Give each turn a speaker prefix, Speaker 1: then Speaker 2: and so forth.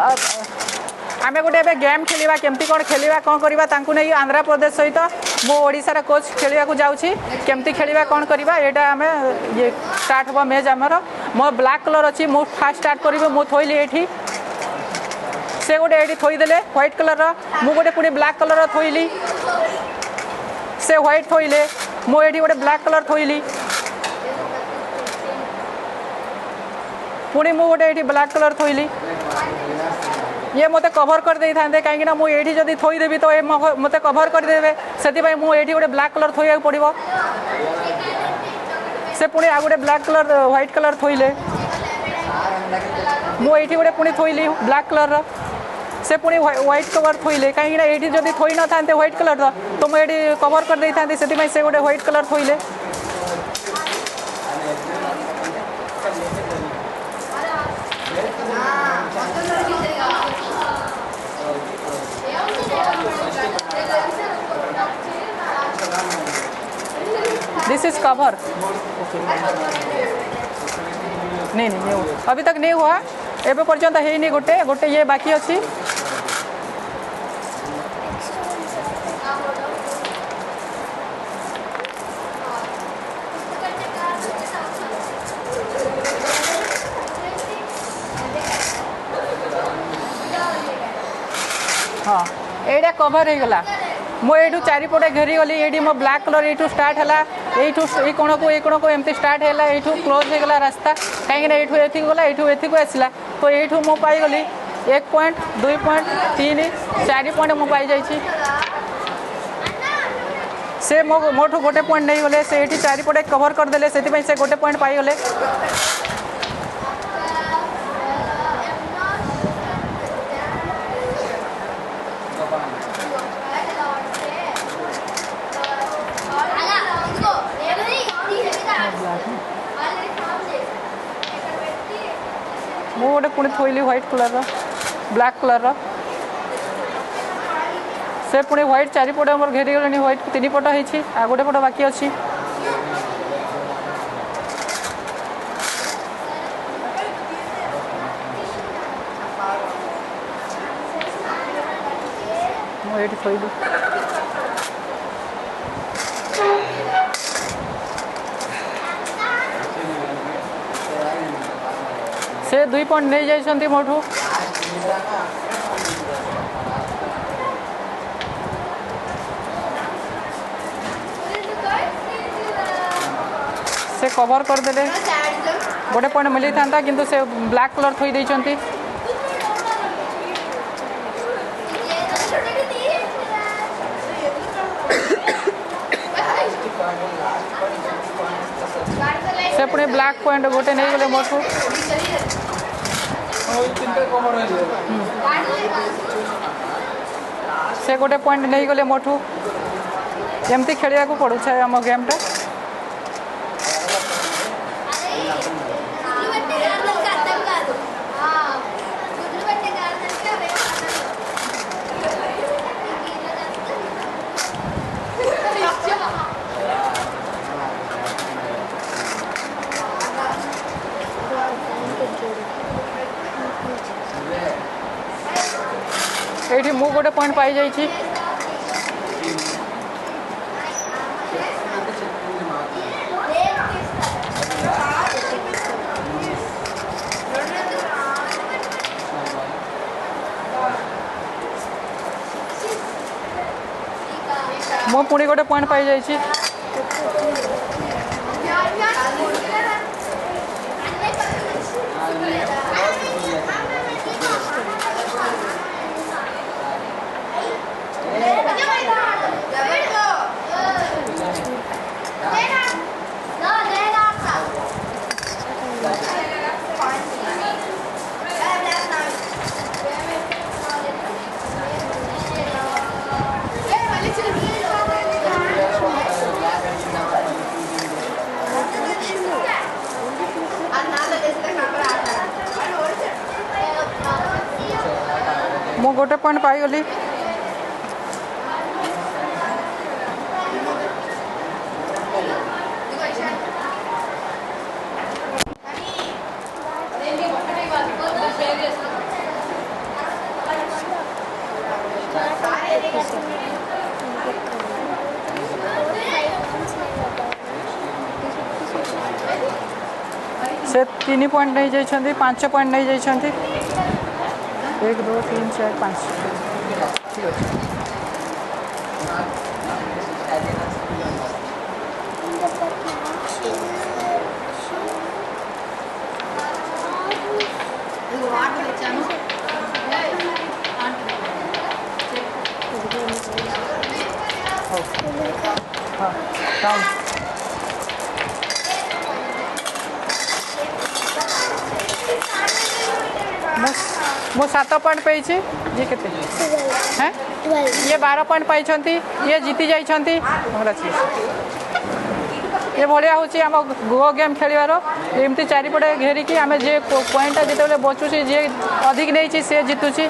Speaker 1: आमे गोटे एबे गेम खेलिबा केमती कोन खेलिबा कोन करबा तांकु नै आंध्र प्रदेश सहित मो ओडिसा रा कोच खेलिबा को जाउछी केमती खेलिबा कोन करबा एटा आमे ये स्टार्ट हो मैच हमर मो ब्लैक कलर अछि मो फास्ट स्टार्ट करबे मो थोइली एठी से गोटे एठी थोई देले व्हाइट कलर रा मु गोटे पुनी ब्लैक कलर रा थोइली से व्हाइट थोइले मो एठी गोटे ब्लैक कलर थोइली पुणी मु गोटे ब्लैक कलर थोइली ये मते कवर कर दे थांदे काहे ना मु एठी जदी थोई देबी तो ए मते कवर कर देबे सेति भाई मु एठी गोटे ब्लैक कलर थोइया पड़िबो से पुणी आ गोटे ब्लैक कलर व्हाइट कलर थोइले मु एठी गोटे पुणी थोइली ब्लैक कलर से पुणी व्हाइट कलर थोइले काहे ना एठी जदी थोई न थांते व्हाइट कलर तो मु एठी कवर कर दे थांदे सेति भाई से गोटे व्हाइट कलर थोइले दिस इज कवर नहीं नहीं नहीं अभी तक नहीं हुआ एबे पर्यंत है नहीं गोटे गोटे ये बाकी अच्छी हाँ एटा कवर हो गला मो ये चारिपटे घेरी गली ये मो ब्लैक कलर ये स्टार्ट है ये कोण को एमती स्टार्ट है ये क्लोज हो गला रास्ता कहीं ये गला ये आसला तो ये मु पाईगली 1 पॉइंट 2 पॉइंट 3 4 पॉइंट मु पाई जाइए से मोठू गोटे पॉइंट नहीं गले से ये चारिपटे कवर करदे से गोटे पॉइंट पाईगले मु गोटे पुणी थोइली व्हाइट कलर ब्लैक कलर से पुणी व्हाइट चारिपटे मोर घेरी गले व्हाइट 3 पट होती आ गोटे पट बाकी अच्छी मुझे थोइली से 2 पॉइंट नहीं जाइछंती मोठू से कवर कर देले गोटे पॉइंट मिली था किंतु से ब्लैक कलर थोई देइछंती से पुणी ब्लैक पॉइंट गोटे नहीं गले मोठू से गोटे पॉइंट नहीं गले मोठू एमती खेलिया को पड़ुछे आम गेमटा ये मु गोटे पॉइंट पाई जाइए मु पुणी गोटे पॉइंट पाई जाइए मु गोटे पॉइंट पाई गली से 3 पॉइंट नहीं जाइछन्ती 5 पॉइंट नहीं जाइछन्ती 1 2 3 4 5 ठीक अछि हाँ काउंट मो 7 पॉइंट पाई ये केते हैं ये 12 पॉइंट पाई ये जीति जाइछन्ती ये भाया हूँ आम गो गेम खेलार एमती चारिपटे घेरिकी आम जे पॉइंटा जिते बचुची जी अधिक नहीं सी जीतुची